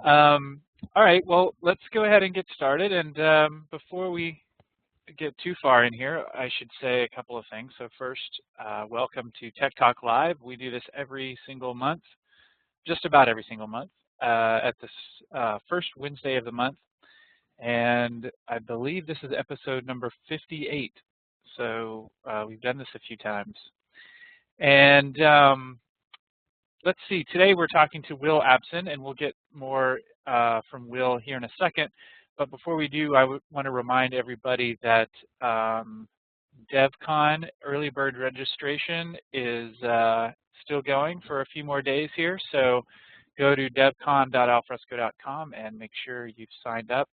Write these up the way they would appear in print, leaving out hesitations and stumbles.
All right, well, let's go ahead and get started. And before we get too far in here, I should say a couple of things. So first, welcome to Tech Talk Live. We do this every single month, just about every single month, at this first Wednesday of the month. And I believe this is episode number 58. So we've done this a few times. And let's see, today we're talking to Will Abson, and we'll get more from Will here in a second. But before we do, I want to remind everybody that DevCon early bird registration is still going for a few more days here. So go to devcon.alfresco.com and make sure you've signed up.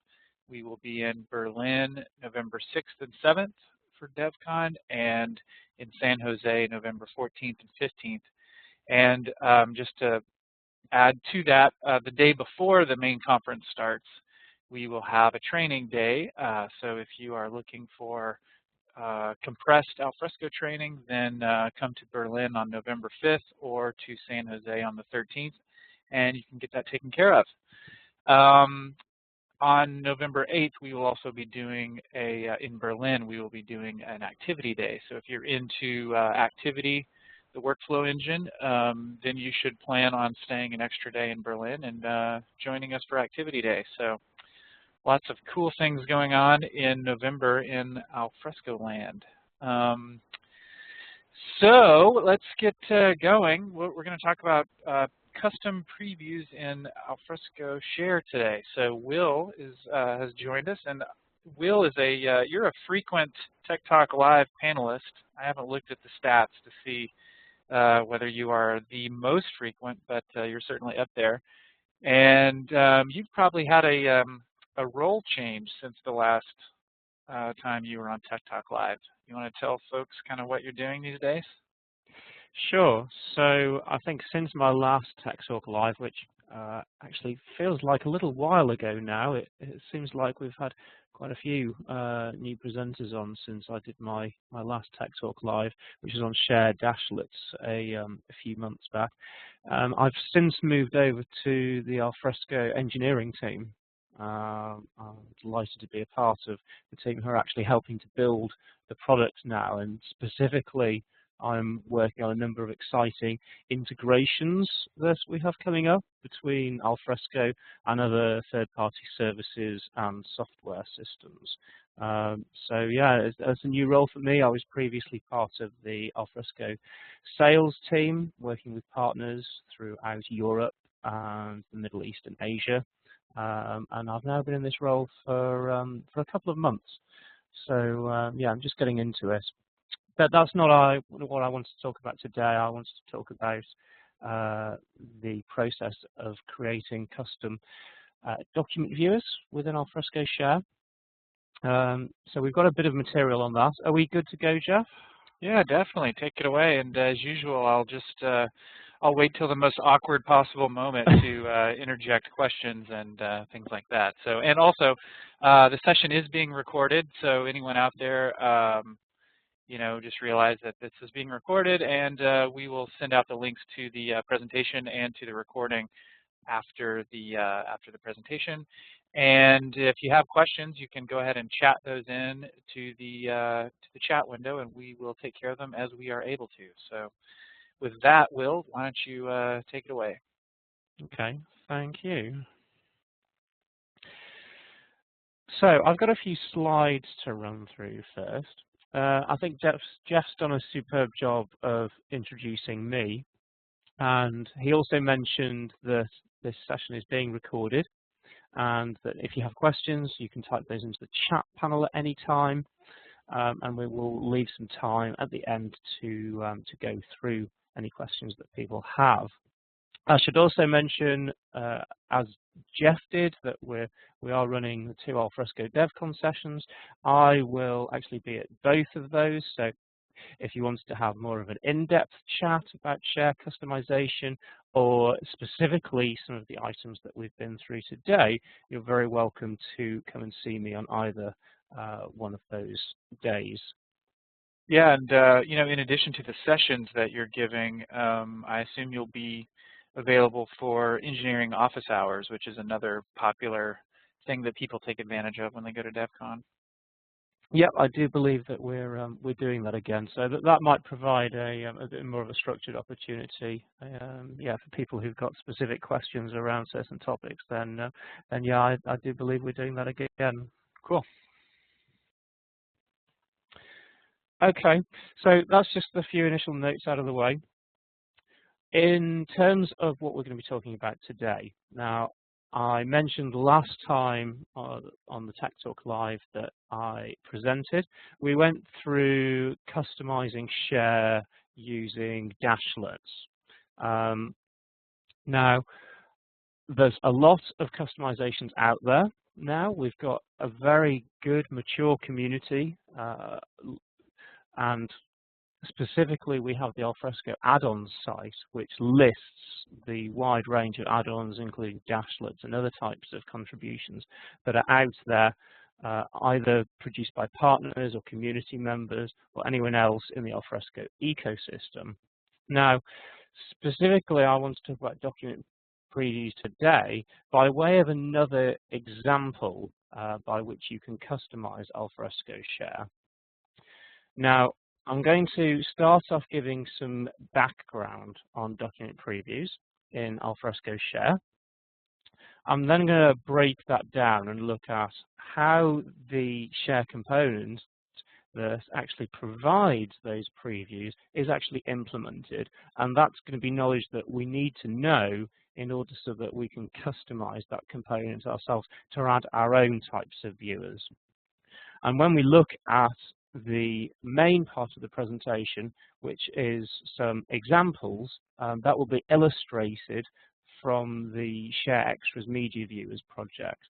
We will be in Berlin November 6th and 7th for DevCon, and in San Jose November 14th and 15th. And just to add to that, the day before the main conference starts, we will have a training day. So if you are looking for compressed Alfresco training, then come to Berlin on November 5th or to San Jose on the 13th, and you can get that taken care of. On November 8th, we will also be doing in Berlin, we will be doing an activity day. So if you're into activity, the workflow engine, then you should plan on staying an extra day in Berlin and joining us for activity day. So lots of cool things going on in November in Alfresco land. So let's get going. We're going to talk about custom previews in Alfresco Share today. So Will has joined us, and Will is you're a frequent Tech Talk Live panelist. I haven't looked at the stats to see whether you are the most frequent, but you're certainly up there. And you've probably had a role change since the last time you were on Tech Talk Live. You want to tell folks kind of what you're doing these days? Sure. So I think since my last Tech Talk Live, which actually feels like a little while ago now, it seems like we've had quite a few new presenters on since I did my last Tech Talk Live, which is on Shared Dashlets a few months back. I've since moved over to the Alfresco engineering team. I'm delighted to be a part of the team who are actually helping to build the product now, and specifically I'm working on a number of exciting integrations that we have coming up between Alfresco and other third-party services and software systems. So yeah, it's a new role for me. I was previously part of the Alfresco sales team, working with partners throughout Europe and the Middle East and Asia. And I've now been in this role for a couple of months. So yeah, I'm just getting into it. But that's not what I wanted to talk about today. I wanted to talk about the process of creating custom document viewers within Alfresco Share. So we've got a bit of material on that. Are we good to go, Jeff? Yeah, definitely. Take it away. And as usual, I'll wait till the most awkward possible moment to interject questions and things like that. So, and also, the session is being recorded. So anyone out there, just realize that this is being recorded, and we will send out the links to the presentation and to the recording after the presentation. And if you have questions, you can go ahead and chat those in to the chat window, and we will take care of them as we are able to. So with that, Will, why don't you take it away? Okay, thank you. So I've got a few slides to run through first. I think Jeff's done a superb job of introducing me, and he also mentioned that this session is being recorded, and that if you have questions, you can type those into the chat panel at any time, and we will leave some time at the end to go through any questions that people have. I should also mention, as Jeff did, that we are running the 2 Alfresco DevCon sessions. I will actually be at both of those, so if you wanted to have more of an in-depth chat about share customization or specifically some of the items that we've been through today, you're very welcome to come and see me on either one of those days. Yeah, and in addition to the sessions that you're giving, I assume you'll be available for engineering office hours, which is another popular thing that people take advantage of when they go to DEF CON. Yep, I do believe that we're doing that again, so that might provide a bit more of a structured opportunity. Yeah, for people who've got specific questions around certain topics, then yeah, I do believe we're doing that again. Cool. Okay, so that's just a few initial notes out of the way. In terms of what we're going to be talking about today, now I mentioned last time on the Tech Talk Live that I presented, we went through customizing share using dashlets. Now, there's a lot of customizations out there now. We've got a very good, mature community, and specifically, we have the Alfresco add-ons site, which lists the wide range of add-ons, including dashlets and other types of contributions that are out there, either produced by partners or community members or anyone else in the Alfresco ecosystem. Now, specifically, I want to talk about document previews today by way of another example by which you can customize Alfresco Share. Now, I'm going to start off giving some background on document previews in Alfresco Share. I'm then going to break that down and look at how the Share component that actually provides those previews is actually implemented, and that's going to be knowledge that we need to know in order so that we can customize that component ourselves to add our own types of viewers. And when we look at the main part of the presentation, which is some examples that will be illustrated from the Share Extras Media Viewers project.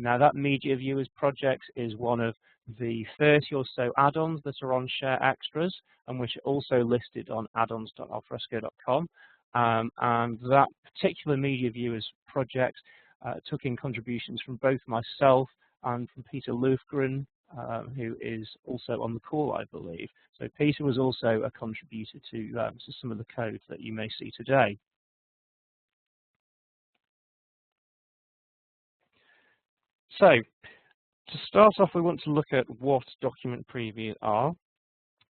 Now that Media Viewers project is one of the 30 or so add-ons that are on Share Extras and which are also listed on addons.alfresco.com. And that particular Media Viewers project took in contributions from both myself and from Peter Lufgren, who is also on the call, I believe. So Peter was also a contributor to some of the code that you may see today. So to start off, we want to look at what document previews are.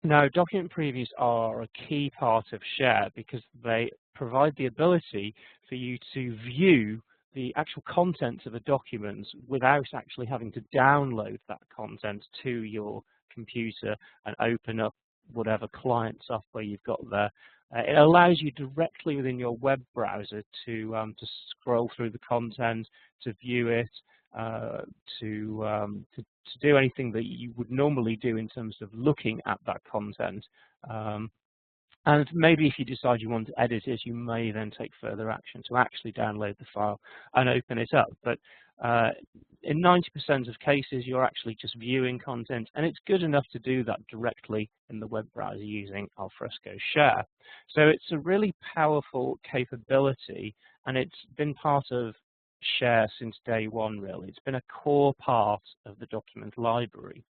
Now, document previews are a key part of Share because they provide the ability for you to view the actual content of a document without actually having to download that content to your computer and open up whatever client software you've got there. It allows you directly within your web browser to scroll through the content, to view it, to do anything that you would normally do in terms of looking at that content. And maybe if you decide you want to edit it, you may then take further action to actually download the file and open it up. But in 90% of cases, you're actually just viewing content, and it's good enough to do that directly in the web browser using Alfresco Share. So it's a really powerful capability, and it's been part of Share since day one, really. It's been a core part of the document library.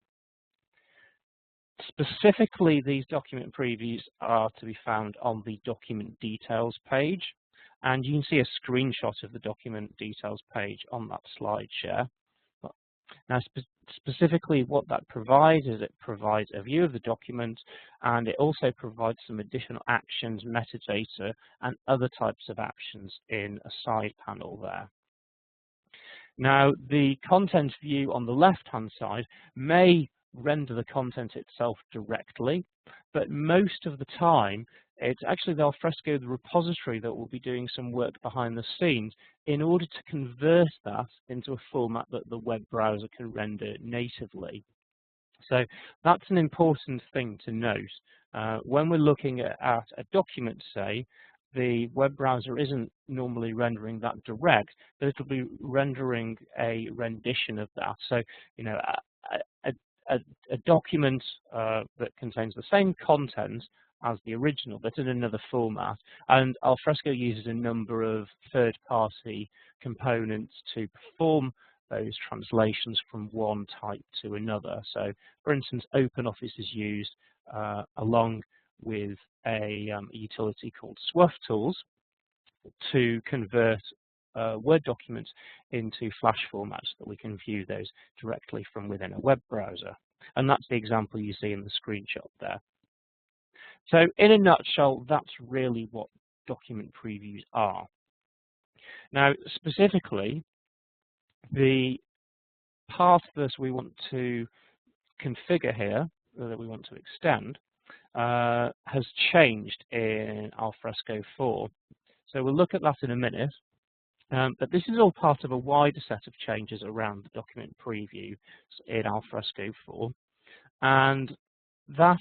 Specifically, these document previews are to be found on the document details page, and you can see a screenshot of the document details page on that slide share. Now, specifically what that provides is it provides a view of the document, and it also provides some additional actions, metadata, and other types of actions in a side panel there. Now, the content view on the left-hand side may render the content itself directly, but most of the time it's actually the Alfresco, the repository, that will be doing some work behind the scenes in order to convert that into a format that the web browser can render natively. So that's an important thing to note. When we're looking at a document, say, the web browser isn't normally rendering that direct, but it'll be rendering a rendition of that. So, you know, a document that contains the same content as the original, but in another format. And Alfresco uses a number of third-party components to perform those translations from one type to another. So, for instance, OpenOffice is used along with a utility called SWF Tools to convert Word documents into Flash formats that we can view those directly from within a web browser. And that's the example you see in the screenshot there. So in a nutshell, that's really what document previews are. Now, specifically, the path that we want to configure here, that we want to extend, has changed in Alfresco 4. So we'll look at that in a minute. But this is all part of a wider set of changes around the document preview in Alfresco 4. And that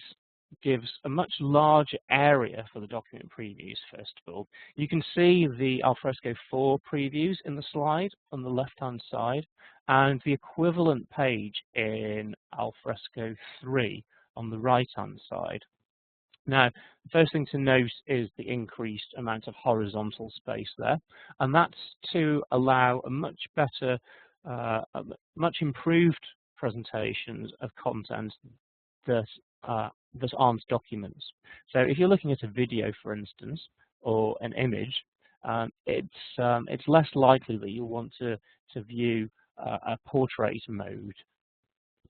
gives a much larger area for the document previews, first of all. You can see the Alfresco 4 previews in the slide on the left-hand side, and the equivalent page in Alfresco 3 on the right-hand side. Now, the first thing to note is the increased amount of horizontal space there, and that's to allow a much better, much improved presentations of content that aren't documents. So if you're looking at a video, for instance, or an image, it's less likely that you'll want to view a portrait mode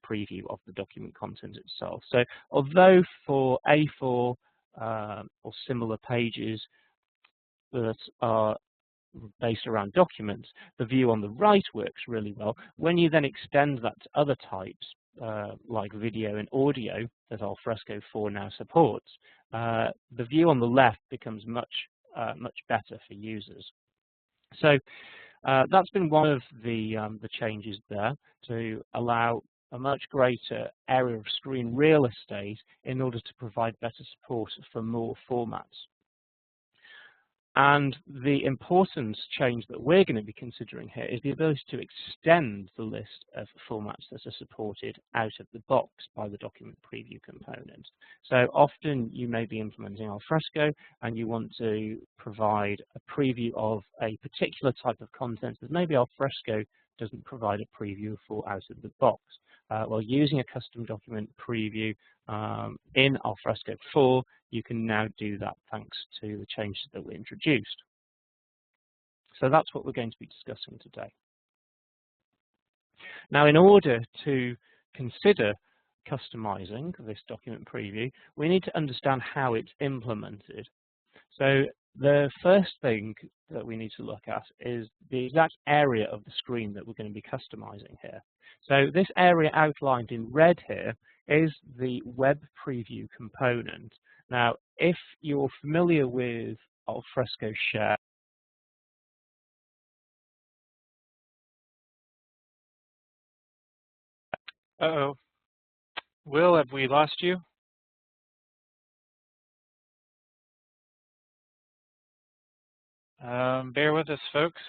preview of the document content itself. So although for A4 or similar pages that are based around documents, the view on the right works really well. When you then extend that to other types, like video and audio that Alfresco 4 now supports, the view on the left becomes much better for users. So that's been one of the changes there, to allow a much greater area of screen real estate in order to provide better support for more formats. And the important change that we're going to be considering here is the ability to extend the list of formats that are supported out of the box by the document preview component. So often you may be implementing Alfresco and you want to provide a preview of a particular type of content that maybe Alfresco doesn't provide a preview for out of the box. Well, using a custom document preview in Alfresco 4, you can now do that thanks to the changes that we introduced. So that's what we're going to be discussing today. Now, in order to consider customizing this document preview, we need to understand how it's implemented. So the first thing that we need to look at is the exact area of the screen that we're going to be customizing here. So this area outlined in red here is the web preview component. Now, if you're familiar with Alfresco Share, Uh-oh. Will, have we lost you? Bear with us, folks.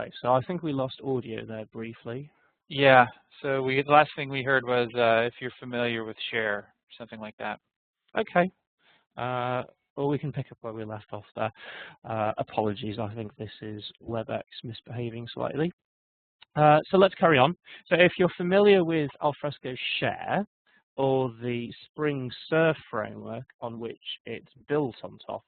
okay, so I think we lost audio there briefly. Yeah, so the last thing we heard was if you're familiar with Share, something like that. Okay. Well, we can pick up where we left off there. Apologies, I think this is WebEx misbehaving slightly. So let's carry on. So if you're familiar with Alfresco Share, or the Spring Surf framework on which it's built on top,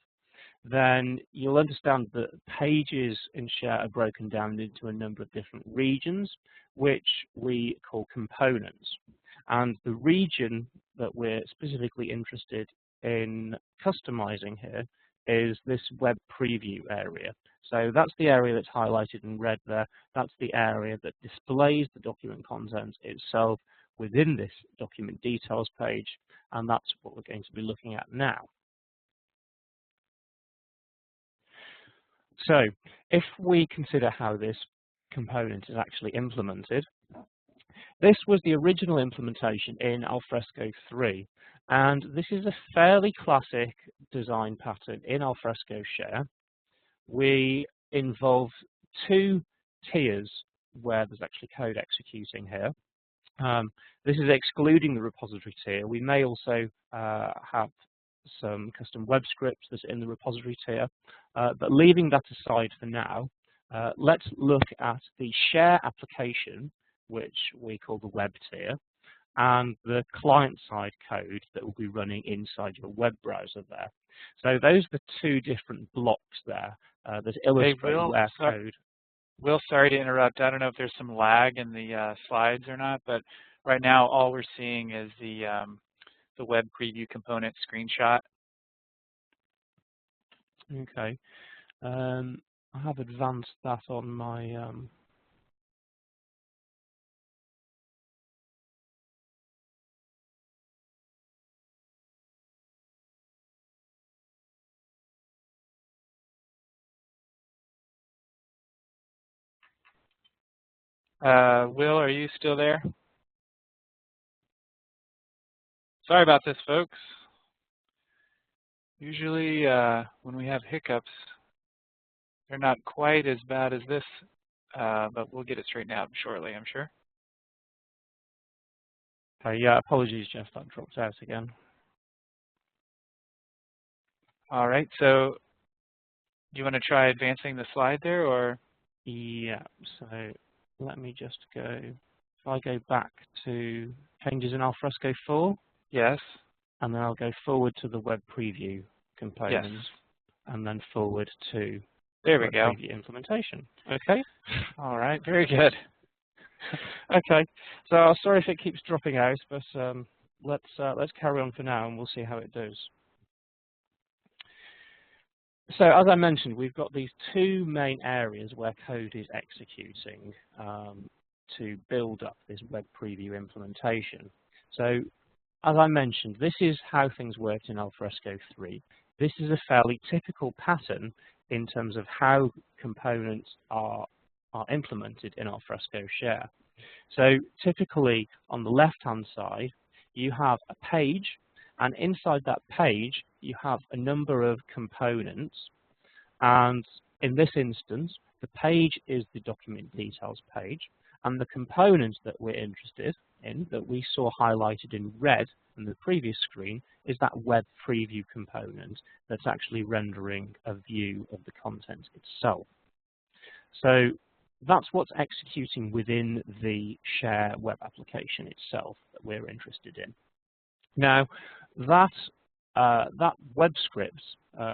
then you'll understand that pages in Share are broken down into a number of different regions, which we call components. And the region that we're specifically interested in customizing here is this web preview area. So that's the area that's highlighted in red there. That's the area that displays the document content itself within this document details page, and that's what we're going to be looking at now. So if we consider how this component is actually implemented, this was the original implementation in Alfresco 3, and this is a fairly classic design pattern in Alfresco Share. We involve two tiers where there's actually code executing here. This is excluding the repository tier. We may also have some custom web scripts that are in the repository tier, but leaving that aside for now, let's look at the share application, which we call the web tier, and the client-side code that will be running inside your web browser there. So those are the two different blocks there that illustrate where code. Will, sorry to interrupt. I don't know if there's some lag in the slides or not, but right now all we're seeing is the web preview component screenshot. Okay. I have advanced that on my Will, are you still there? Sorry about this, folks. Usually when we have hiccups, they're not quite as bad as this, but we'll get it straightened out shortly, I'm sure. Yeah, apologies, Jeff, that dropped out again. All right, so do you want to try advancing the slide there, or? Yeah, so let me just go, if I go back to changes in Alfresco 4. Yes. And then I'll go forward to the web preview components. Yes. And then forward to there we go. Preview implementation. Okay. All right. Very good. Okay. So sorry if it keeps dropping out, but let's carry on for now, and we'll see how it does. So as I mentioned, we've got these two main areas where code is executing to build up this web preview implementation. So as I mentioned, this is how things worked in Alfresco 3. This is a fairly typical pattern in terms of how components are implemented in Alfresco Share. So typically on the left-hand side, you have a page, and inside that page, you have a number of components. And in this instance, the page is the document details page, and the component that we're interested in, that we saw highlighted in red in the previous screen, is that web preview component that's actually rendering a view of the content itself. So that's what's executing within the Share web application itself that we're interested in. Now, that web script,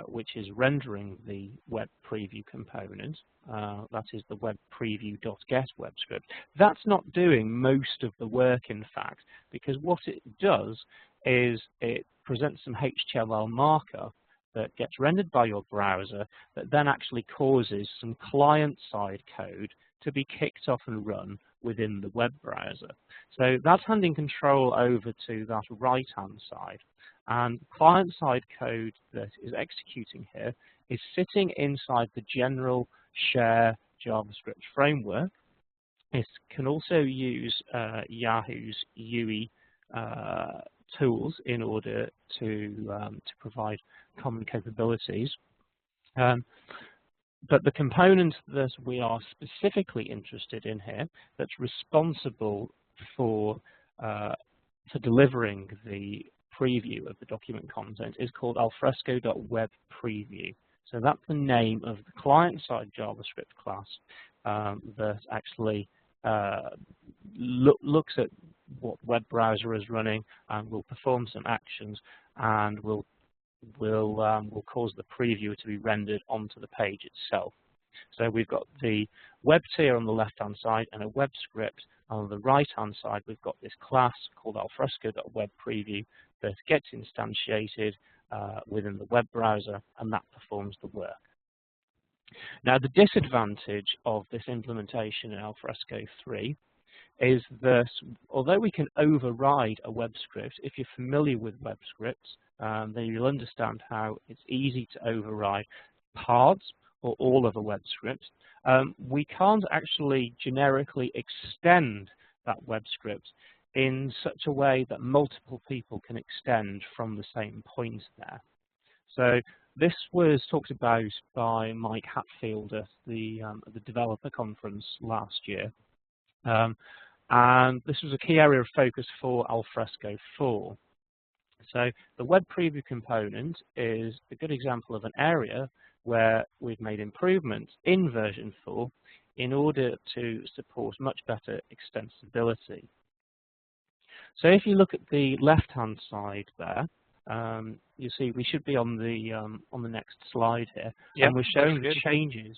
which is rendering the web preview component, that is the web preview.get web script, that's not doing most of the work, in fact, because what it does is it presents some HTML markup that gets rendered by your browser that then actually causes some client-side code to be kicked off and run within the web browser. So that's handing control over to that right-hand side. And client-side code that is executing here is sitting inside the general Share JavaScript framework. It can also use Yahoo's UI tools in order to provide common capabilities. But the component that we are specifically interested in here, that's responsible for delivering the preview of the document content, is called alfresco.webpreview. So that's the name of the client-side JavaScript class that actually looks at what web browser is running and will perform some actions and will cause the preview to be rendered onto the page itself. So we've got the web tier on the left-hand side and a web script. On the right-hand side, we've got this class called alfresco.webpreview that gets instantiated within the web browser, and that performs the work. Now, the disadvantage of this implementation in Alfresco 3 is that although we can override a web script, if you're familiar with web scripts, then you'll understand how it's easy to override parts or all of a web script. We can't actually generically extend that web script in such a way that multiple people can extend from the same point there. So this was talked about by Mike Hatfield at the developer conference last year. And this was a key area of focus for Alfresco 4. So the web preview component is a good example of an area where we've made improvements in version 4 in order to support much better extensibility. So if you look at the left-hand side there, you see we should be on the next slide here, Yep, and we're showing the good. changes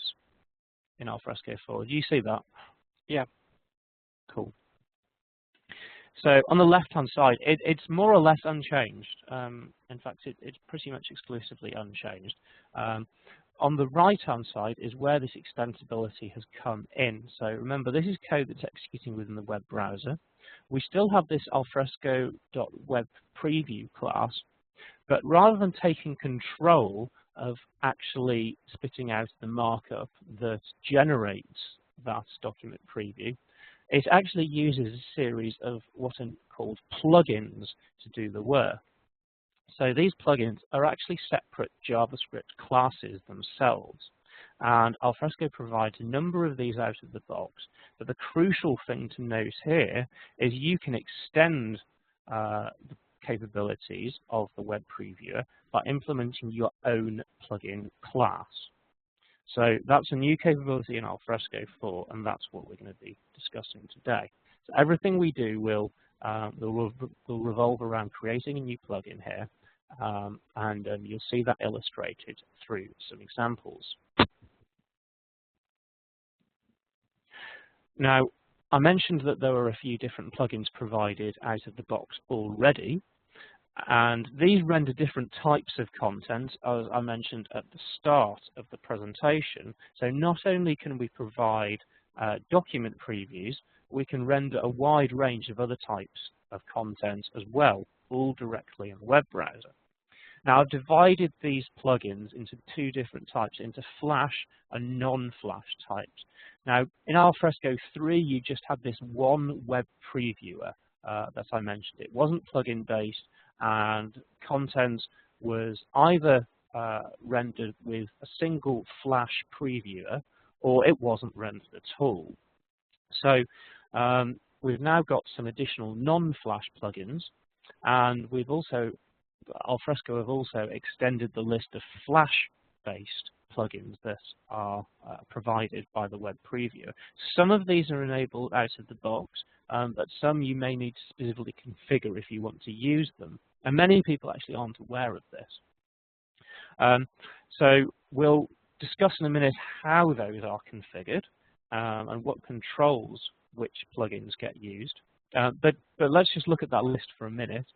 in Alfresco 4. Do you see that? Yeah. Cool. So on the left-hand side, it's more or less unchanged. In fact, it's pretty much exclusively unchanged. On the right-hand side is where this extensibility has come in. So remember, this is code that's executing within the web browser. We still have this alfresco.web preview class, but rather than taking control of actually spitting out the markup that generates that document preview, it actually uses a series of what are called plugins to do the work. So these plugins are actually separate JavaScript classes themselves. And Alfresco provides a number of these out of the box. But the crucial thing to note here is you can extend the capabilities of the web previewer by implementing your own plugin class. So that's a new capability in Alfresco 4, and that's what we're going to be discussing today. So everything we do will revolve around creating a new plugin here, and you'll see that illustrated through some examples. Now, I mentioned that there were a few different plugins provided out of the box already, and these render different types of content, as I mentioned at the start of the presentation. So not only can we provide document previews, we can render a wide range of other types of content as well, all directly in the web browser. Now, I've divided these plugins into two different types, into Flash and non-Flash types. Now, in Alfresco 3, you just had this one web previewer that I mentioned. It wasn't plugin-based, and content was either rendered with a single Flash previewer, or it wasn't rendered at all. So we've now got some additional non-Flash plugins, and we've also Alfresco have also extended the list of Flash-based plugins that are provided by the web previewer. Some of these are enabled out of the box, but some you may need to specifically configure if you want to use them. And many people actually aren't aware of this. So we'll discuss in a minute how those are configured and what controls which plugins get used. But let's just look at that list for a minute.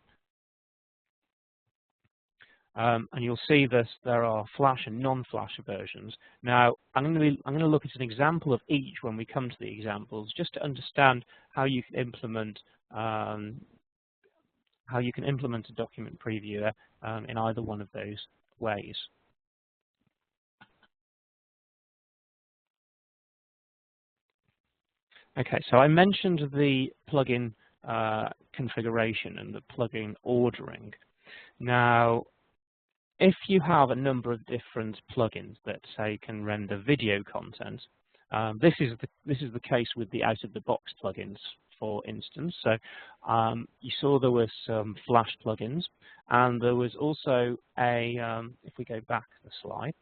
And you'll see that there are Flash and non-Flash versions. Now, I'm going to look at an example of each when we come to the examples, just to understand how you can implement a document previewer in either one of those ways. Okay, so I mentioned the plugin configuration and the plugin ordering. Now, if you have a number of different plugins that say can render video content, this is the case with the out-of-the-box plugins, for instance. So you saw there were some Flash plugins, and there was also a, if we go back the slide,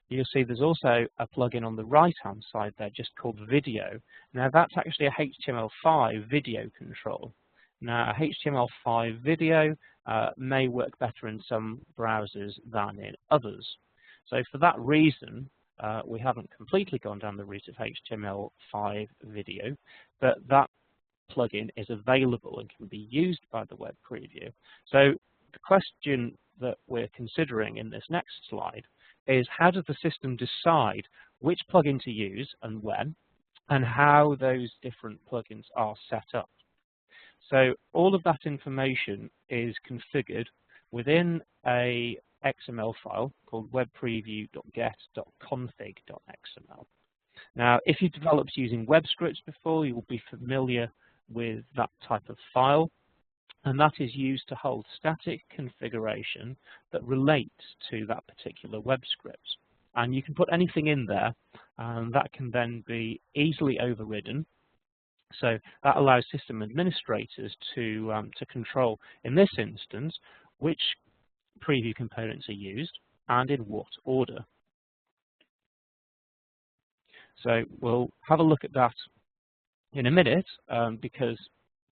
you'll see there's also a plugin on the right-hand side there just called Video. Now that's actually a HTML5 video control. Now, HTML5 video may work better in some browsers than in others. So for that reason, we haven't completely gone down the route of HTML5 video, but that plugin is available and can be used by the web preview. So the question that we're considering in this next slide is, how does the system decide which plugin to use and when, and how those different plugins are set up? So all of that information is configured within a XML file called webpreview.get.config.xml. Now, if you developed using web scripts before, you will be familiar with that type of file, and that is used to hold static configuration that relates to that particular web script. And you can put anything in there, and that can then be easily overridden. So that allows system administrators to control, in this instance, which preview components are used and in what order. So we'll have a look at that in a minute, because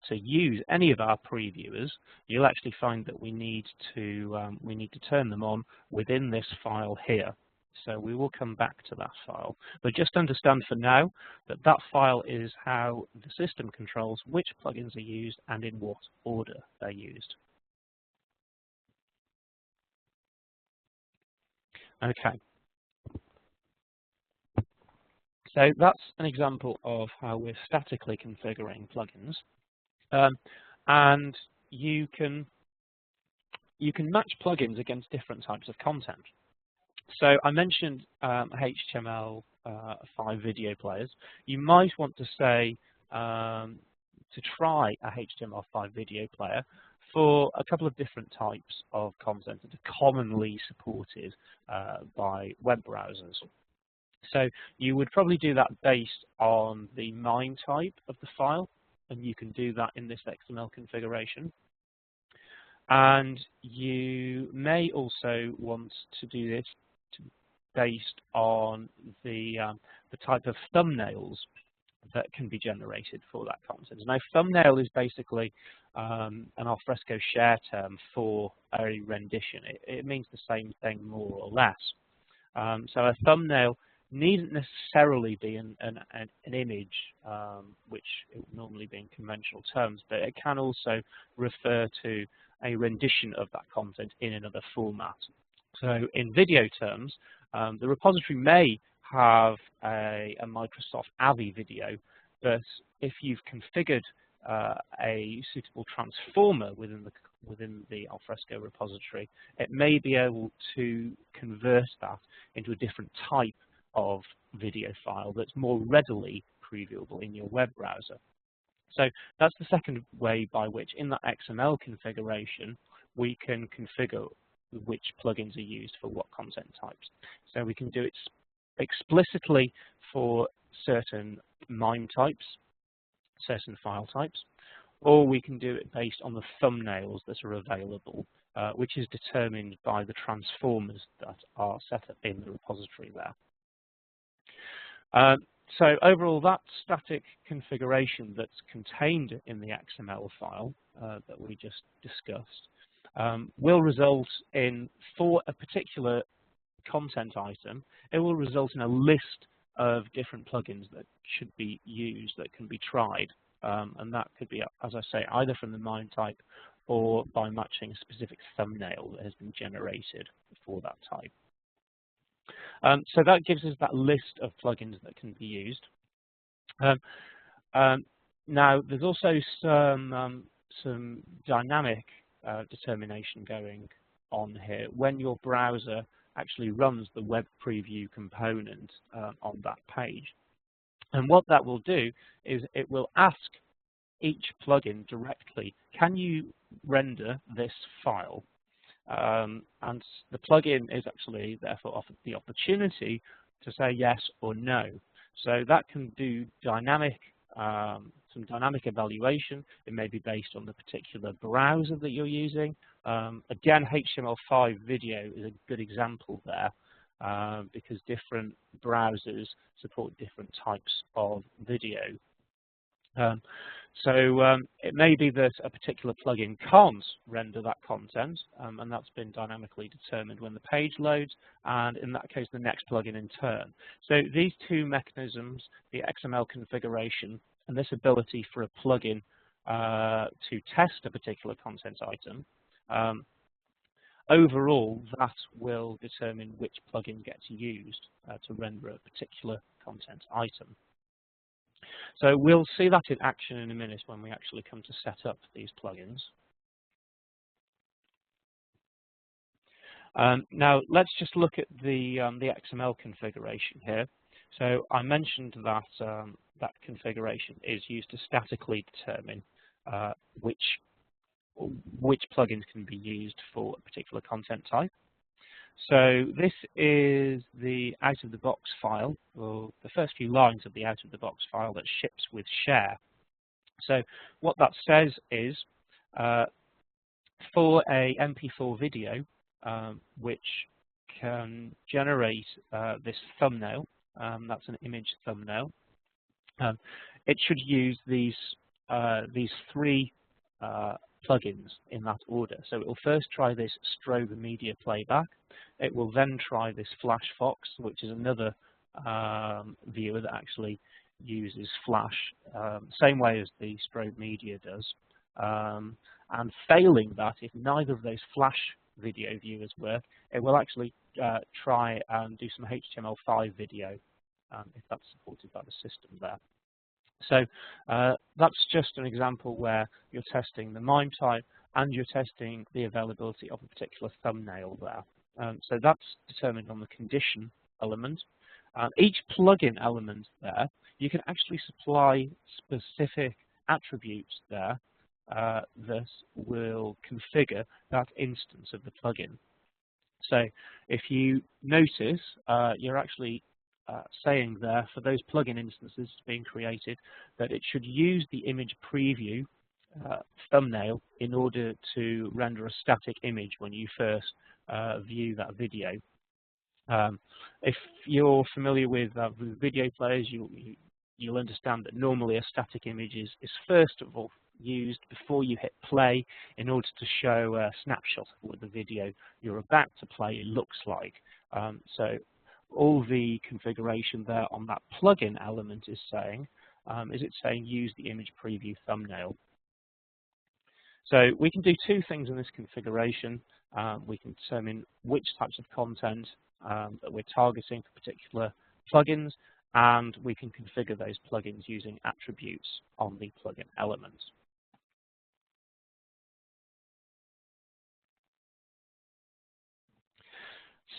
to use any of our previewers, you'll actually find that we need to turn them on within this file here. So we will come back to that file. But just understand for now that that file is how the system controls which plugins are used and in what order they're used. Okay. So that's an example of how we're statically configuring plugins. And you can match plugins against different types of content. So I mentioned HTML5 video players. You might want to say to try a HTML5 video player for a couple of different types of content that are commonly supported by web browsers. So you would probably do that based on the MIME type of the file, and you can do that in this XML configuration. And you may also want to do this based on the type of thumbnails that can be generated for that content. Now, thumbnail is basically an Alfresco share term for a rendition. It means the same thing more or less. So a thumbnail needn't necessarily be an image, which it would normally be in conventional terms, but it can also refer to a rendition of that content in another format. So in video terms, the repository may have a Microsoft AVI video, but if you've configured a suitable transformer within the Alfresco repository, it may be able to convert that into a different type of video file that's more readily previewable in your web browser. So that's the second way by which, in that XML configuration, we can configure which plugins are used for what content types. So we can do it explicitly for certain MIME types, certain file types, or we can do it based on the thumbnails that are available, which is determined by the transformers that are set up in the repository there. So overall, that static configuration that's contained in the XML file that we just discussed will result in, for a particular content item, it will result in a list of different plugins that should be used, that can be tried. And that could be, as I say, either from the MIME type or by matching a specific thumbnail that has been generated for that type. So that gives us that list of plugins that can be used. Now, there's also some dynamic determination going on here when your browser actually runs the web preview component on that page. And what that will do is it will ask each plugin directly, can you render this file? And the plugin is actually therefore offered the opportunity to say yes or no. So that can do dynamic, some dynamic evaluation. It may be based on the particular browser that you're using. Again, HTML5 video is a good example there because different browsers support different types of video. So it may be that a particular plugin can't render that content, and that's been dynamically determined when the page loads, and in that case, the next plugin in turn. So these two mechanisms, the XML configuration and this ability for a plugin to test a particular content item, overall, that will determine which plugin gets used to render a particular content item. So we'll see that in action in a minute when we actually come to set up these plugins. Now let's just look at the XML configuration here. So I mentioned that that configuration is used to statically determine which plugins can be used for a particular content type. So this is the out-of-the-box file, or the first few lines of the out-of-the-box file that ships with share. So what that says is, for a MP4 video, which can generate this thumbnail, that's an image thumbnail. It should use these three plugins in that order. So it will first try this strobe media playback. It will then try this Flash Fox, which is another viewer that actually uses Flash, same way as the strobe media does. And failing that, if neither of those Flash video viewers work, it will actually try and do some HTML5 video, if that's supported by the system there. So that's just an example where you're testing the MIME type and you're testing the availability of a particular thumbnail there. So that's determined on the condition element. Each plugin element there, you can actually supply specific attributes there that will configure that instance of the plugin. So if you notice, you're actually saying there for those plugin instances being created that it should use the image preview thumbnail in order to render a static image when you first view that video. If you're familiar with video players, you'll understand that normally a static image is first of all used before you hit play in order to show a snapshot of what the video you're about to play looks like. So all the configuration there on that plugin element is saying, it's saying use the image preview thumbnail. So we can do two things in this configuration. We can determine which types of content that we're targeting for particular plugins, and we can configure those plugins using attributes on the plugin element.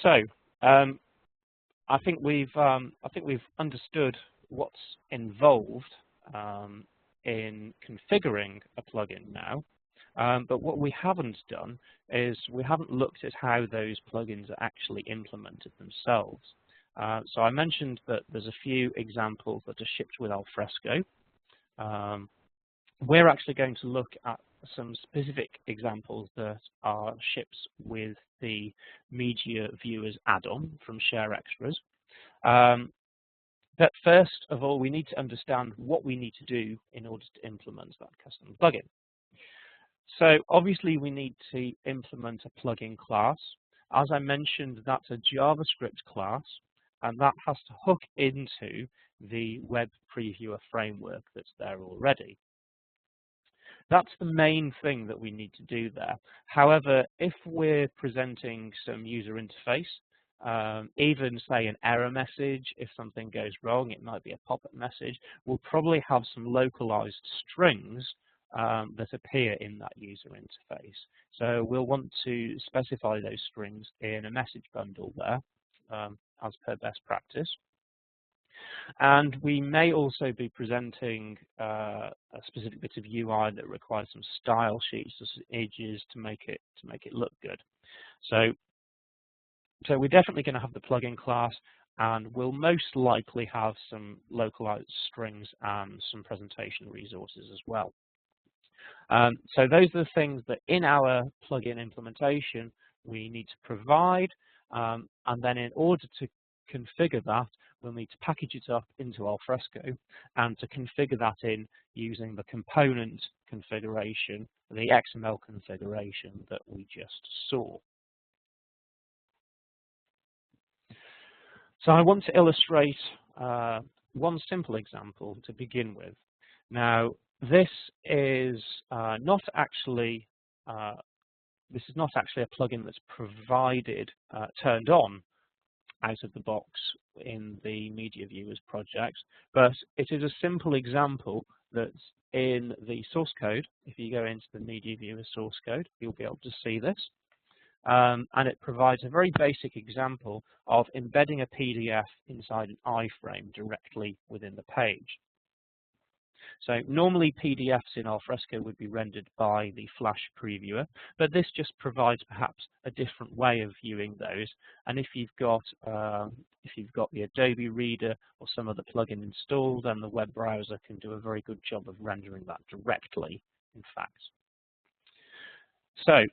So I think we've understood what's involved in configuring a plugin now. But what we haven't done is we haven't looked at how those plugins are actually implemented themselves. So I mentioned that there's a few examples that are shipped with Alfresco. We're actually going to look at some specific examples that are shipped with the Media Viewers add-on from Share Extras. But first of all, we need to understand what we need to do in order to implement that custom plugin. So obviously we need to implement a plugin class. As I mentioned, that's a JavaScript class, and that has to hook into the web previewer framework that's there already. That's the main thing that we need to do there. However, if we're presenting some user interface, even say an error message, if something goes wrong, it might be a pop-up message, we'll probably have some localized strings that appear in that user interface. So we'll want to specify those strings in a message bundle there, as per best practice. And we may also be presenting a specific bit of UI that requires some style sheets or some images to make it look good. So we're definitely going to have the plugin class, and we'll most likely have some localized strings and some presentation resources as well. So those are the things that in our plugin implementation we need to provide, and then in order to configure that, we'll need to package it up into Alfresco and to configure that in using the component configuration, the XML configuration that we just saw. So I want to illustrate one simple example to begin with. Now, this is not actually a plugin that's provided turned on out of the box in the Media Viewers project, but it is a simple example that's in the source code. If you go into the Media Viewers source code, you'll be able to see this. And it provides a very basic example of embedding a PDF inside an iframe directly within the page. So normally PDFs in Alfresco would be rendered by the Flash previewer, but this just provides perhaps a different way of viewing those. And if you've got the Adobe Reader or some other plugin installed, then the web browser can do a very good job of rendering that directly, in fact. So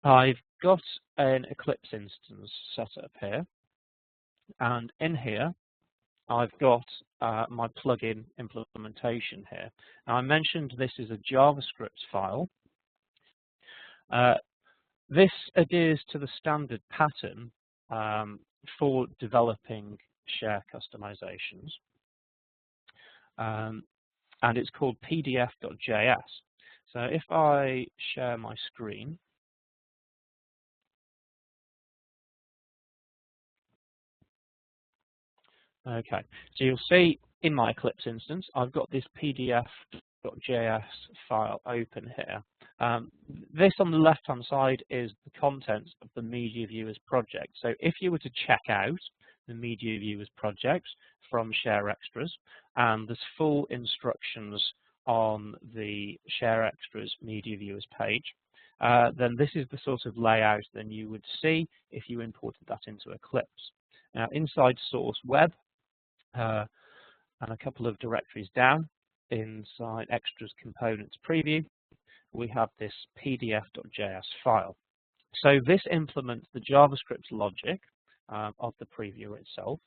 I've got an Eclipse instance set up here, and in here I've got my plugin implementation here. Now, I mentioned this is a JavaScript file. This adheres to the standard pattern for developing share customizations, and it's called pdf.js. So if I share my screen, okay, so you'll see in my Eclipse instance, I've got this pdf.js file open here. This on the left-hand side is the contents of the Media Viewers project. So if you were to check out the Media Viewers project from Share Extras, and there's full instructions on the Share Extras Media Viewers page, then this is the sort of layout that you would see if you imported that into Eclipse. Now, inside Source Web, and a couple of directories down, inside Extras Components Preview, we have this pdf.js file. So this implements the JavaScript logic of the preview itself.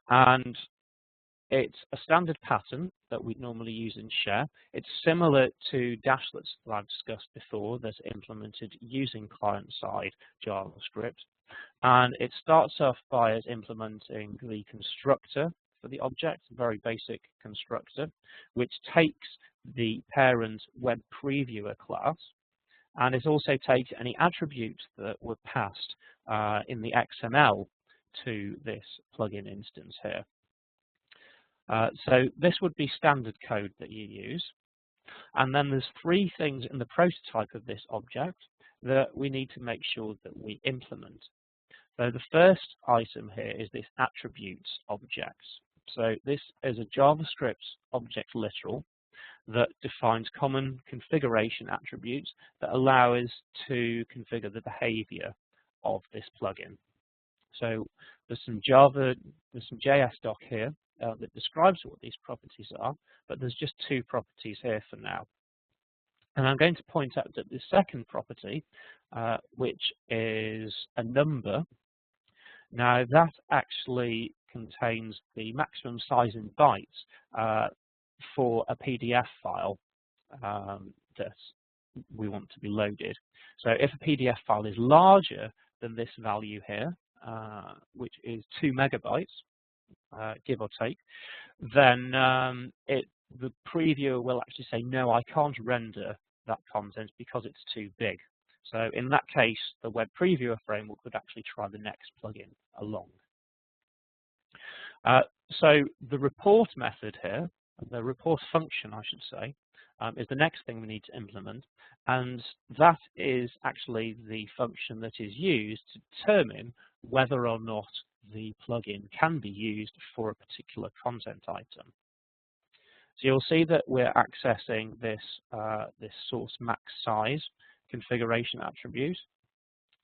And it's a standard pattern that we'd normally use in Share. It's similar to Dashlets that I've discussed before that's implemented using client-side JavaScript. And it starts off by us implementing the constructor for the object, a very basic constructor, which takes the parent web previewer class, and it also takes any attributes that were passed in the XML to this plugin instance here. So this would be standard code that you use. And then there's three things in the prototype of this object that we need to make sure that we implement. So the first item here is this attributes objects. So this is a JavaScript object literal that defines common configuration attributes that allow us to configure the behavior of this plugin. So there's some JS doc here that describes what these properties are, but there's just two properties here for now. And I'm going to point out that the second property, which is a number, now that actually contains the maximum size in bytes for a PDF file that we want to be loaded. So if a PDF file is larger than this value here, which is 2 megabytes, give or take, then the previewer will actually say, no, I can't render that content because it's too big. So in that case, the web previewer framework would actually try the next plugin along. So the report method here, the report function, I should say, is the next thing we need to implement. And that is actually the function that is used to determine whether or not the plugin can be used for a particular content item. So you'll see that we're accessing this, this source max size configuration attribute.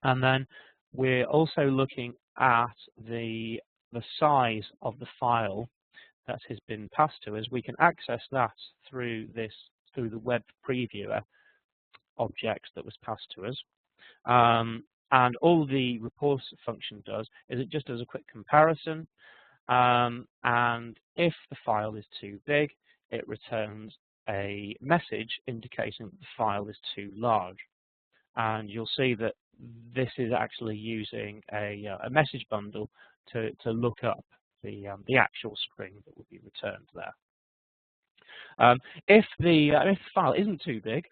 And then we're also looking at the size of the file that has been passed to us. We can access that through the web previewer object that was passed to us. And all the report function does is it just does a quick comparison. And if the file is too big, it returns a message indicating that the file is too large. And you'll see that this is actually using a message bundle to look up the actual string that will be returned there. If the file isn't too big,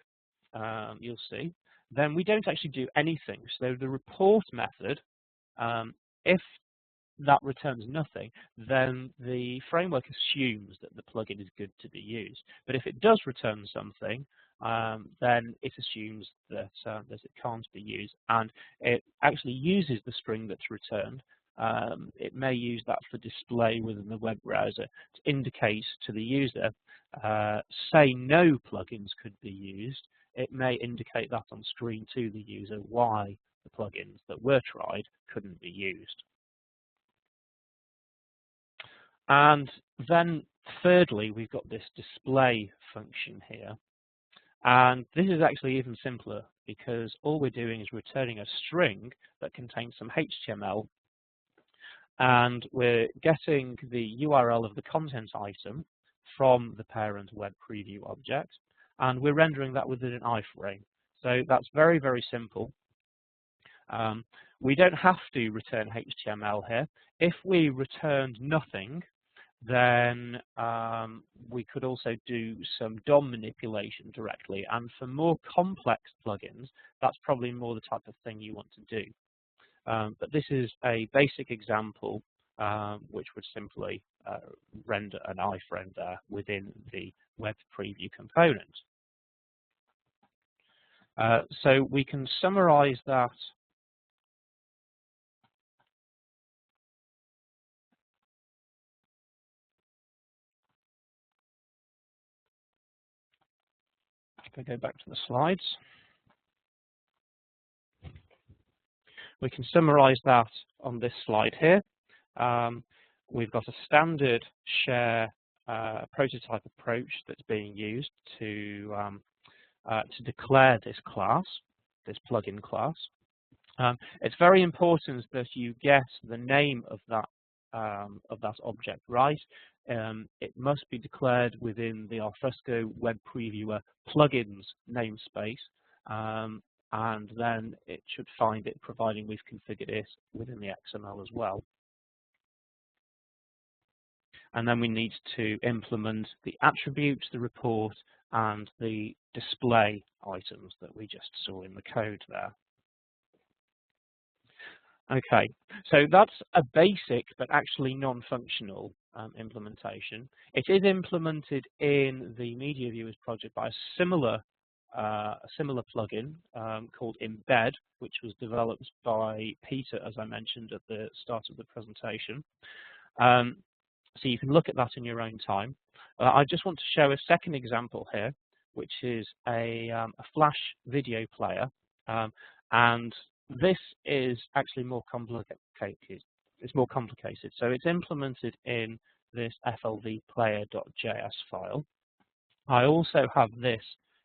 you'll see, then we don't actually do anything. So the report method, if that returns nothing, then the framework assumes that the plugin is good to be used. But if it does return something, then it assumes that it can't be used, and it actually uses the string that's returned. It may use that for display within the web browser to indicate to the user, say no plugins could be used. It may indicate that on screen to the user why the plugins that were tried couldn't be used. And then thirdly, we've got this display function here. And this is actually even simpler because all we're doing is returning a string that contains some HTML and we're getting the URL of the content item from the parent web preview object, and we're rendering that within an iframe. So that's very, very simple. We don't have to return HTML here. If we returned nothing, then we could also do some DOM manipulation directly. And for more complex plugins, that's probably more the type of thing you want to do. But this is a basic example which would simply render an iframe there within the web preview component. So we can summarize that. If I go back to the slides, we can summarize that on this slide here. We've got a standard share prototype approach that's being used to declare this class, this plugin class. It's very important that you get the name of that object right. It must be declared within the Alfresco Web Previewer plugins namespace, and then it should find it, providing we've configured it within the XML as well. And then we need to implement the attributes, the report, and the display items that we just saw in the code there. Okay, so that's a basic but actually non-functional implementation. It is implemented in the Media Viewers project by a similar plugin called Embed, which was developed by Peter, as I mentioned at the start of the presentation. So you can look at that in your own time. I just want to show a second example here, which is a Flash video player, and this is actually more complicated. It's more complicated. So it's implemented in this flvplayer.js file. I also have this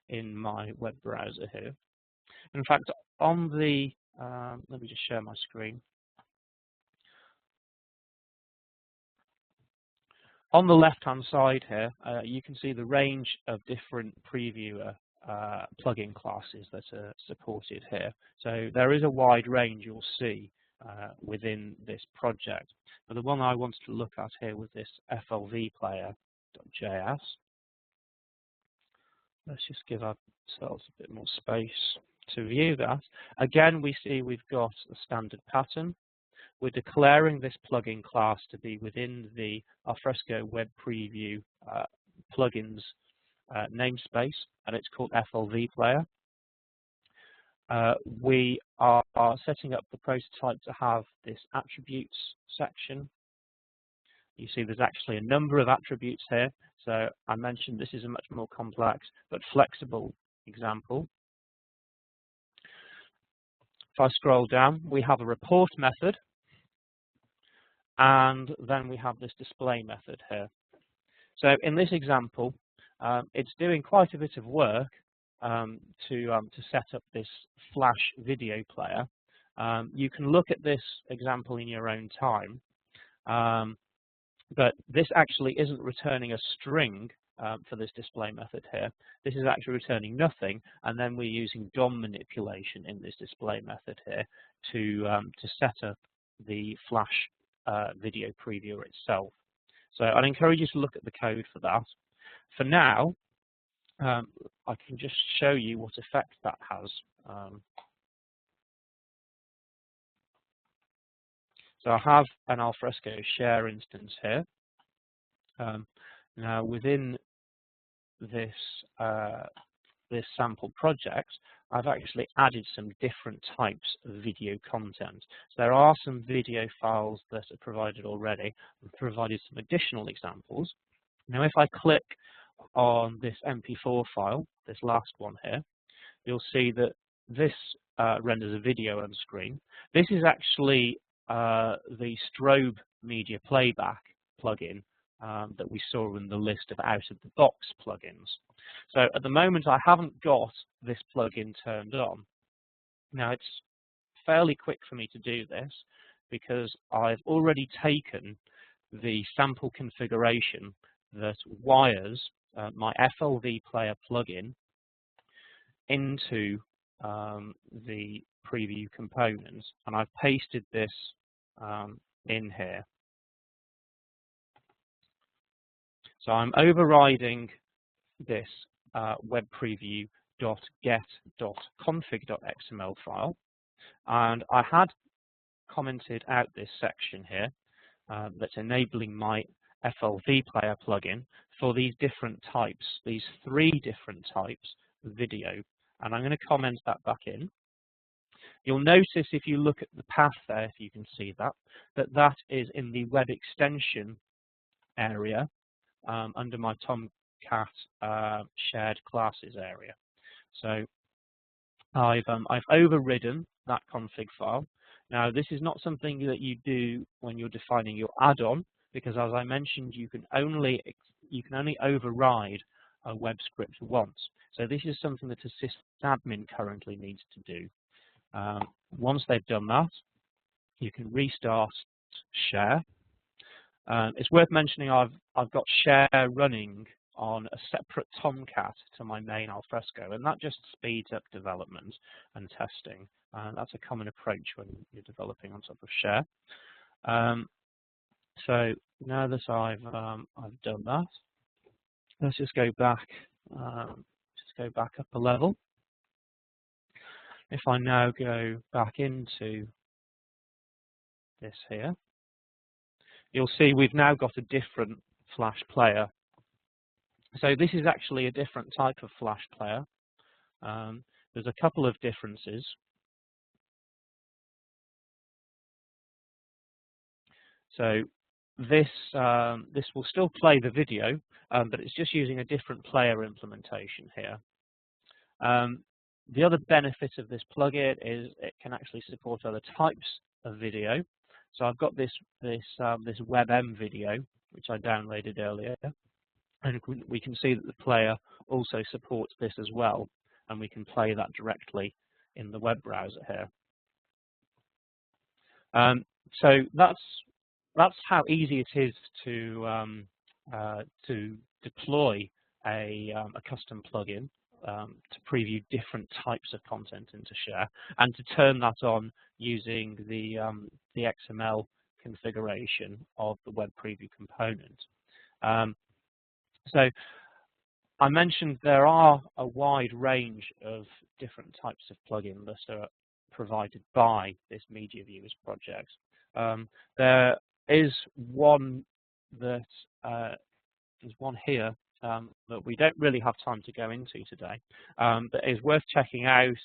in my web browser here. In fact, on the let me just share my screen. On the left-hand side here, you can see the range of different previewer plugin classes that are supported here. So there is a wide range you'll see within this project. But the one I wanted to look at here was this flvplayer.js. Let's just give ourselves a bit more space to view that. Again, we see we've got a standard pattern. We're declaring this plugin class to be within the Alfresco Web Preview plugins namespace, and it's called flvplayer. We are setting up the prototype to have this attributes section. You see there's actually a number of attributes here. So I mentioned this is a much more complex but flexible example. If I scroll down, we have a report method, and then we have this display method here. So in this example, it's doing quite a bit of work to set up this Flash video player. You can look at this example in your own time, but this actually isn't returning a string for this display method here. This is actually returning nothing, and then we're using DOM manipulation in this display method here to set up the Flash video previewer itself. So I'd encourage you to look at the code for that. For now, I can just show you what effect that has. So I have an Alfresco share instance here. Now within this this sample project, I've actually added some different types of video content. So there are some video files that are provided already. I've provided some additional examples. Now if I click on this MP4 file, this last one here, you'll see that this renders a video on screen. This is actually the strobe media playback plugin that we saw in the list of out-of-the-box plugins. So at the moment, I haven't got this plugin turned on. Now, it's fairly quick for me to do this. because I've already taken the sample configuration that wires my FLV player plugin into the preview components, and I've pasted this in here. So I'm overriding this web preview.get.config.xml file, and I had commented out this section here that's enabling my FLV player plugin for these different types, these 3 different types of video, and I'm going to comment that back in. You'll notice if you look at the path there, if you can see that, that is in the web extension area under my Tomcat shared classes area. So I've overridden that config file. Now this is not something that you do when you're defining your add-on, because as I mentioned, you can only override a web script once. So this is something that a sysadmin currently needs to do. Once they've done that, you can restart share. It's worth mentioning I've got share running on a separate Tomcat to my main Alfresco, and that just speeds up development and testing. That's a common approach when you're developing on top of share. So now that I've done that, let's just go back. Go back up a level. If I now go back into this here, you'll see we've now got a different Flash player. So this is actually a different type of Flash player. There's a couple of differences. So this will still play the video, but it's just using a different player implementation here. The other benefit of this plugin is it can actually support other types of video. So I've got this WebM video, which I downloaded earlier, and we can see that the player also supports this as well, and we can play that directly in the web browser here. So that's how easy it is to deploy a custom plugin to preview different types of content into share, and to turn that on using the XML configuration of the web preview component. So I mentioned there are a wide range of different types of plugin that are provided by this Media Viewers project. There is one that there's one here that we don't really have time to go into today, but is worth checking out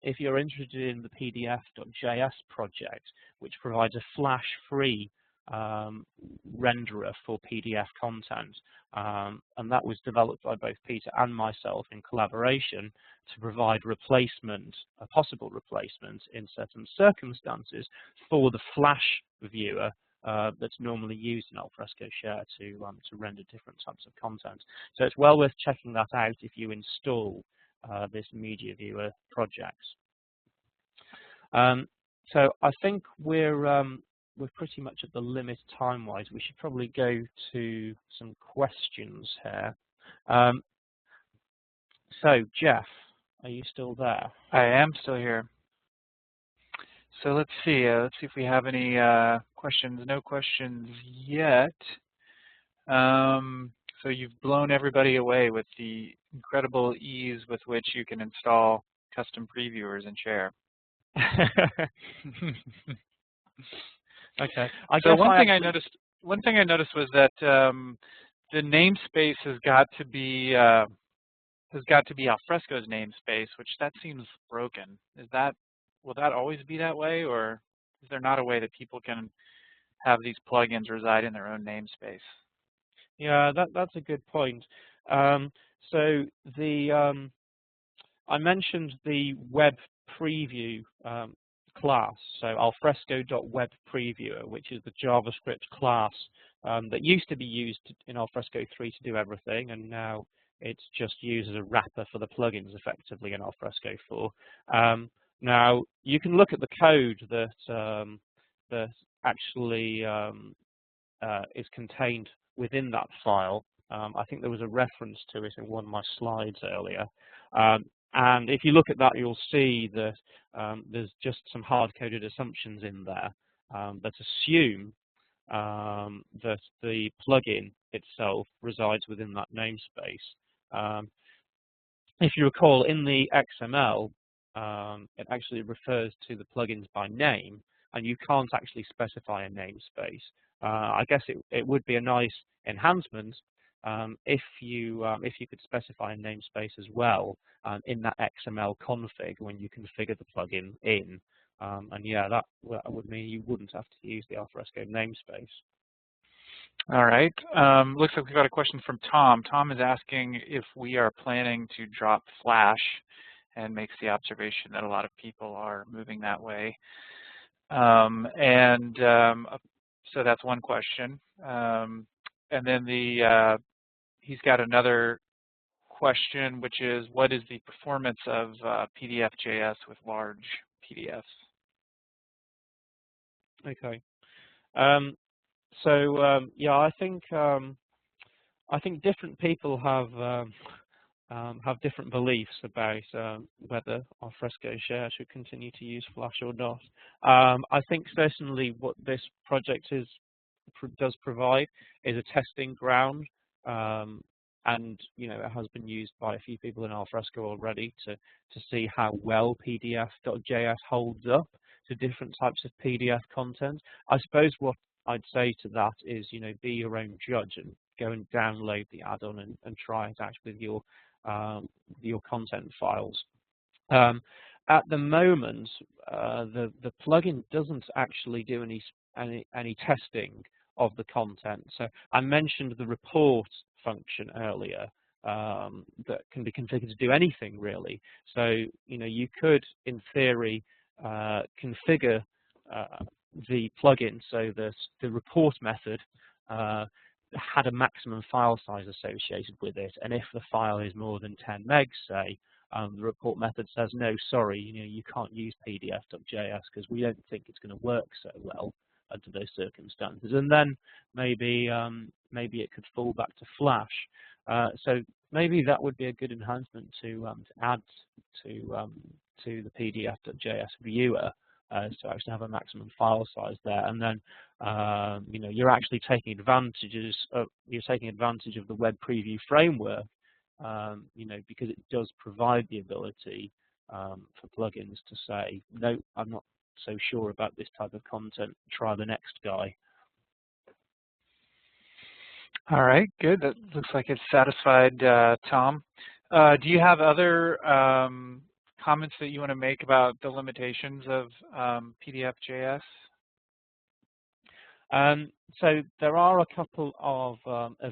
if you're interested in the PDF.js project, which provides a Flash-free renderer for PDF content, and that was developed by both Peter and myself in collaboration to provide replacement, a possible replacement in certain circumstances for the Flash viewer that's normally used in Alfresco Share to render different types of content. So it's well worth checking that out if you install this Media Viewer project. So I think we're pretty much at the limit time-wise. We should probably go to some questions here. So Jeff, are you still there? I am still here. So let's see if we have any questions. No questions yet. So you've blown everybody away with the incredible ease with which you can install custom previewers in Share. Okay. So one thing I noticed was that the namespace has got to be Alfresco's namespace, which that seems broken. Will that always be that way, or is there not a way that people can have these plugins reside in their own namespace? Yeah, that's a good point. So I mentioned the web preview class, so alfresco.webpreviewer, which is the JavaScript class that used to be used in Alfresco 3 to do everything, and now it's just used as a wrapper for the plugins effectively in Alfresco 4. Now, you can look at the code that that actually is contained within that file. I think there was a reference to it in one of my slides earlier. And if you look at that, you'll see that there's just some hard-coded assumptions in there that assume that the plugin itself resides within that namespace. If you recall, in the XML, it actually refers to the plugins by name, and you can't actually specify a namespace. I guess it would be a nice enhancement if you could specify a namespace as well in that XML config when you configure the plugin in. And yeah, that would mean you wouldn't have to use the Alfresco namespace. All right. Looks like we've got a question from Tom. Tom is asking if we are planning to drop Flash, and makes the observation that a lot of people are moving that way. So that's one question. And then he's got another question, which is, what is the performance of PDF.js with large PDFs? Okay. Yeah, I think different people have different beliefs about whether Alfresco Share should continue to use Flash or not. I think certainly what this project does provide is a testing ground, and it has been used by a few people in Alfresco already to see how well PDF.js holds up to different types of PDF content. I suppose what I'd say to that is, be your own judge and go and download the add-on and try it out with your content files. At the moment, the plugin doesn't actually do any testing of the content. So I mentioned the report function earlier that can be configured to do anything really. So you could, in theory, configure the plugin so that the report method had a maximum file size associated with it, and if the file is more than 10 megs, say, the report method says, no, sorry, you can't use PDF.js because we don't think it's going to work so well under those circumstances. And then maybe it could fall back to Flash. So maybe that would be a good enhancement to add to the PDF.js viewer. So actually have a maximum file size there, and then you're actually taking advantage of the web preview framework, because it does provide the ability for plugins to say, no, I'm not so sure about this type of content. Try the next guy. All right, good. That looks like it's satisfied, Tom. Do you have other comments that you want to make about the limitations of PDF.js? So there are a couple of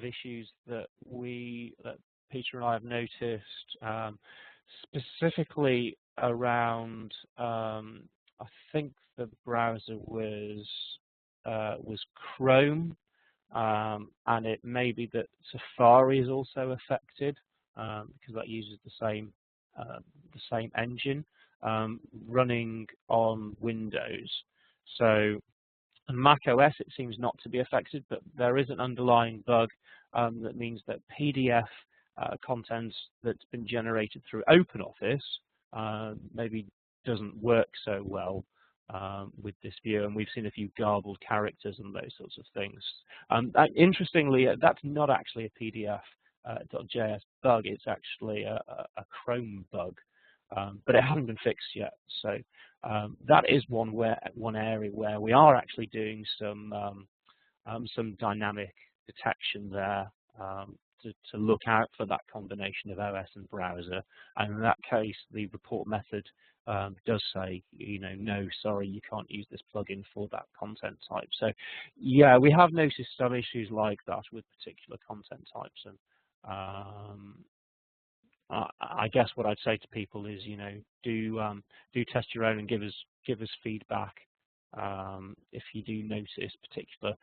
issues that Peter and I have noticed, specifically around. I think the browser was Chrome, and it may be that Safari is also affected because that uses the same engine running on Windows. So on Mac OS it seems not to be affected, but there is an underlying bug that means that PDF content that's been generated through OpenOffice maybe doesn't work so well with this view, and we've seen a few garbled characters and those sorts of things. Interestingly, that's not actually a PDF.js bug, it's actually a Chrome bug, but it hasn't been fixed yet. So that is one area where we are actually doing some dynamic detection there to look out for that combination of OS and browser. And in that case, the report method does say, no, sorry, you can't use this plugin for that content type. So yeah, we have noticed some issues like that with particular content types. And I guess what I'd say to people is, do test your own and give us feedback if you do notice particular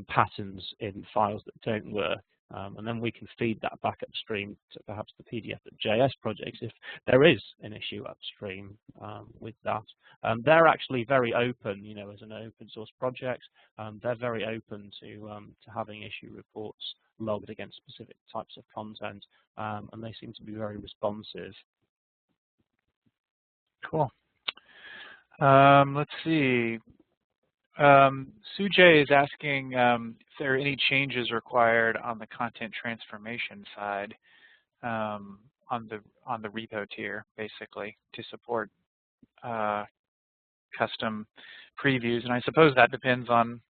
patterns in files that don't work. And then we can feed that back upstream to perhaps the PDF.js projects if there is an issue upstream with that. They're actually very open, as an open source project. They're very open to having issue reports logged against specific types of content, and they seem to be very responsive. Cool. Let's see. Sujay is asking if there are any changes required on the content transformation side on the repo tier, basically, to support custom previews. And I suppose that depends on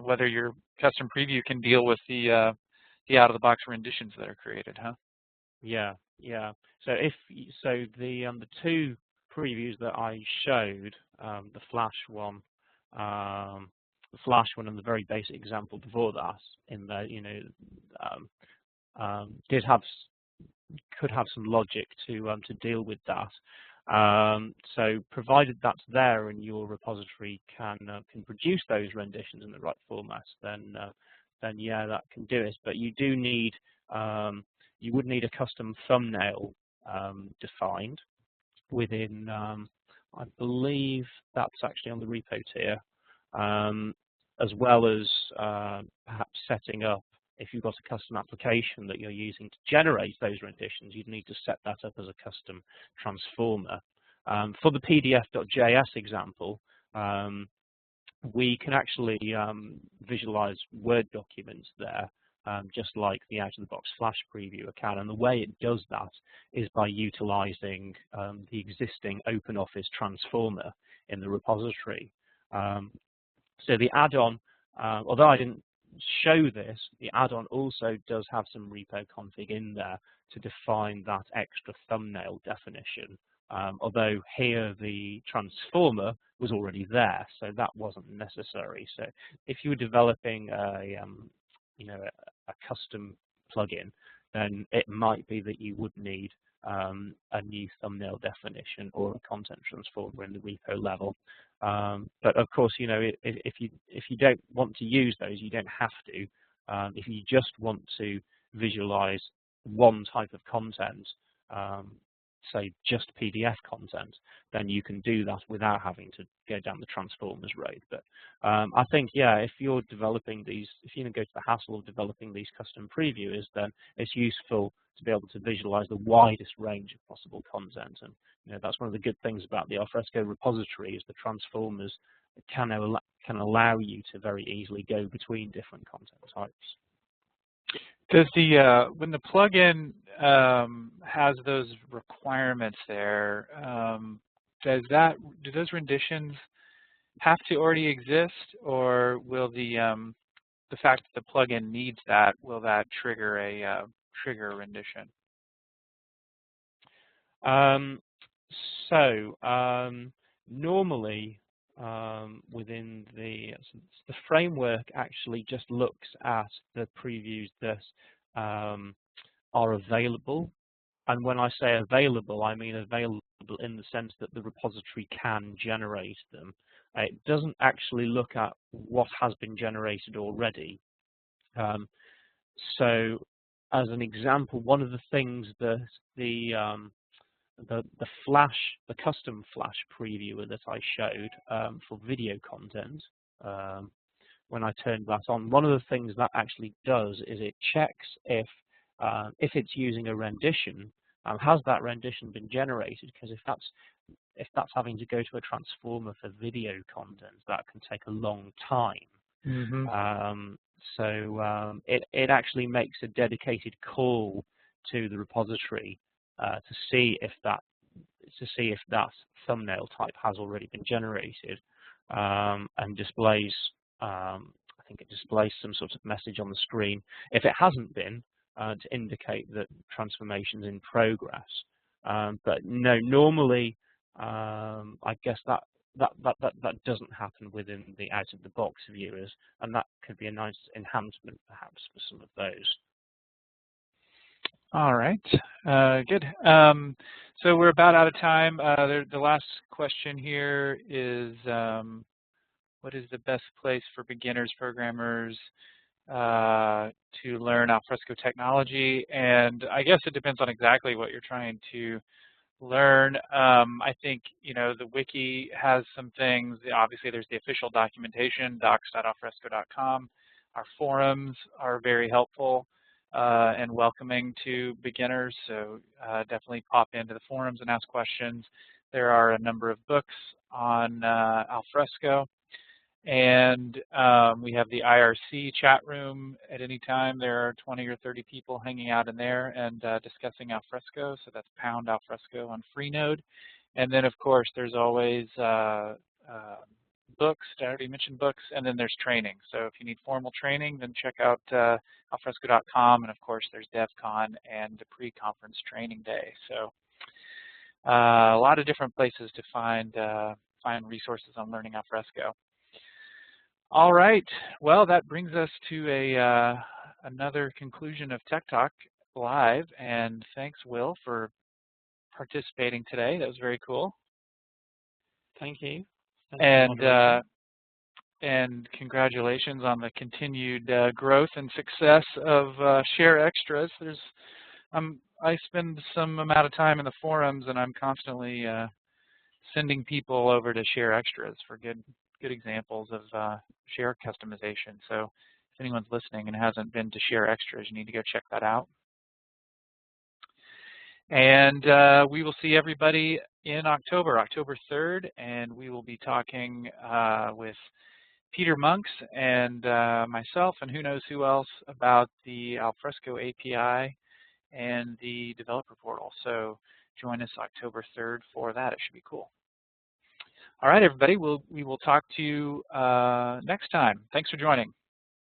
whether your custom preview can deal with the out-of-the-box renditions that are created, huh? Yeah. So the two previews that I showed, the Flash one and the very basic example before that, in there, could have some logic to deal with that. So provided that's there and your repository can produce those renditions in the right format, then yeah, that can do it. But you do need you would need a custom thumbnail defined within. I believe that's actually on the repo tier, as well as perhaps setting up, if you've got a custom application that you're using to generate those renditions, you'd need to set that up as a custom transformer. For the PDF.js example, we can actually visualize Word documents there, just like the out-of-the-box Flash previewer can. And the way it does that is by utilizing the existing OpenOffice transformer in the repository. So the add-on, although I didn't show this, the add-on also does have some repo config in there to define that extra thumbnail definition. Although here the transformer was already there, so that wasn't necessary. So if you were developing a custom plugin, then it might be that you would need a new thumbnail definition or a content transformer in the repo level. But of course, if you don't want to use those, you don't have to. If you just want to visualize one type of content, say just PDF content, then you can do that without having to go down the transformers road. But I think, yeah, if you're developing these, if you go to the hassle of developing these custom previewers, then it's useful to be able to visualize the widest range of possible content. And that's one of the good things about the Alfresco repository, is the transformers can allow you to very easily go between different content types. Does the when the plugin has those requirements there, do those renditions have to already exist, or will the fact that the plugin needs that, will that trigger a rendition? Normally, within the framework actually just looks at the previews that are available. And when I say available, I mean available in the sense that the repository can generate them. It doesn't actually look at what has been generated already. So as an example, one of the things that the custom Flash previewer that I showed for video content, when I turned that on, one of the things that actually does is it checks if it's using a rendition, has that rendition been generated? Because if that's having to go to a transformer for video content, that can take a long time. Mm-hmm. So it actually makes a dedicated call to the repository to see if that thumbnail type has already been generated, and displays. I think it displays some sort of message on the screen if it hasn't been, to indicate that transformation's in progress. But no, normally I guess that doesn't happen within the out-of-the-box viewers, and that could be a nice enhancement perhaps for some of those. All right, good. So we're about out of time. The last question here is, what is the best place for beginners, programmers, to learn Alfresco technology, and I guess it depends on exactly what you're trying to learn. I think, the wiki has some things. Obviously, there's the official documentation, docs.alfresco.com. Our forums are very helpful and welcoming to beginners, so definitely pop into the forums and ask questions. There are a number of books on Alfresco. And we have the IRC chat room at any time. There are 20 or 30 people hanging out in there and discussing Alfresco. So that's pound Alfresco on Freenode. And then, of course, there's always books. I already mentioned books. And then there's training. So if you need formal training, then check out alfresco.com. And, of course, there's DevCon and the pre-conference training day. So a lot of different places to find resources on learning Alfresco. All right. Well, that brings us to another conclusion of Tech Talk Live. And thanks, Will, for participating today. That was very cool. Thank you. And congratulations on the continued growth and success of Share Extras. I spend some amount of time in the forums, and I'm constantly sending people over to Share Extras for good examples of share customization. So if anyone's listening and hasn't been to Share Extras, you need to go check that out. And we will see everybody in October 3rd, and we will be talking with Peter Monks and myself and who knows who else about the Alfresco API and the developer portal. So join us October 3rd for that. It should be cool. All right, everybody, we will talk to you next time. Thanks for joining.